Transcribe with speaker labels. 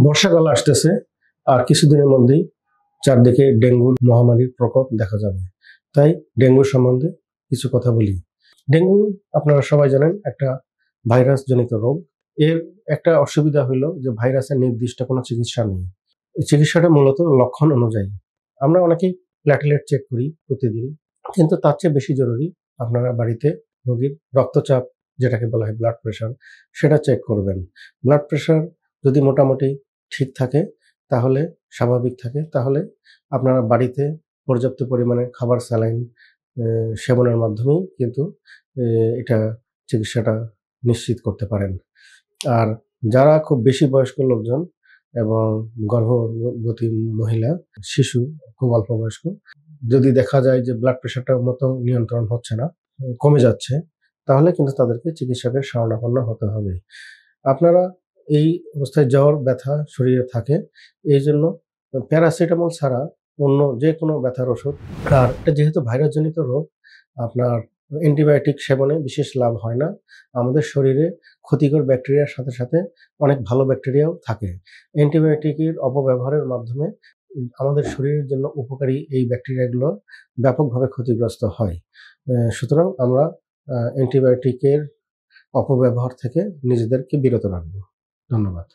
Speaker 1: বর্ষাকাল আসতেছে, আর কিছুদিনের মধ্যেই চারদিকে ডেঙ্গুর মহামারীর প্রকোপ দেখা যাবে। তাই ডেঙ্গু সম্বন্ধে কিছু কথা বলি। ডেঙ্গু আপনারা সবাই জানেন একটা ভাইরাস জনিত রোগ। এর একটা অসুবিধা হলো যে ভাইরাসের নির্দিষ্ট কোনো চিকিৎসা নেই। এই চিকিৎসাটা মূলত লক্ষণ অনুযায়ী। আমরা অনেকেই প্ল্যাটেলেট চেক করি প্রতিদিন, কিন্তু তার চেয়ে বেশি জরুরি আপনারা বাড়িতে রোগীর রক্তচাপ, যেটাকে বলা হয় ব্লাড প্রেশার, সেটা চেক করবেন। ব্লাড প্রেশার যদি মোটামুটি ঠিক থাকে, তাহলে স্বাভাবিক থাকে, তাহলে আপনারা বাড়িতে পর্যাপ্ত পরিমাণে খাবার, স্যালাইন সেবনের মাধ্যমেই কিন্তু এটা চিকিৎসাটা নিশ্চিত করতে পারেন। আর যারা খুব বেশি বয়স্ক লোকজন এবং গর্ভবতী মহিলা, শিশু, খুব অল্প বয়স্ক, যদি দেখা যায় যে ব্লাড প্রেশারটা মতো নিয়ন্ত্রণ হচ্ছে না, কমে যাচ্ছে, তাহলে কিন্তু তাদেরকে চিকিৎসকের শরণাপন্ন হতে হবে। আপনারা এই অবস্থায় জ্বর, ব্যথা শরীরে থাকে, এই জন্য প্যারাসিটামল ছাড়া অন্য যে কোনো ব্যথার ওষুধ, আর এটা যেহেতু ভাইরাসজনিত রোগ, আপনার অ্যান্টিবায়োটিক সেবনে বিশেষ লাভ হয় না। আমাদের শরীরে ক্ষতিকর ব্যাকটেরিয়ার সাথে সাথে অনেক ভালো ব্যাকটেরিয়াও থাকে। অ্যান্টিবায়োটিকের অপব্যবহারের মাধ্যমে আমাদের শরীরের জন্য উপকারী এই ব্যাকটেরিয়াগুলো ব্যাপকভাবে ক্ষতিগ্রস্ত হয়। সুতরাং আমরা অ্যান্টিবায়োটিকের অপব্যবহার থেকে নিজেদেরকে বিরত রাখবো। ধন্যবাদ।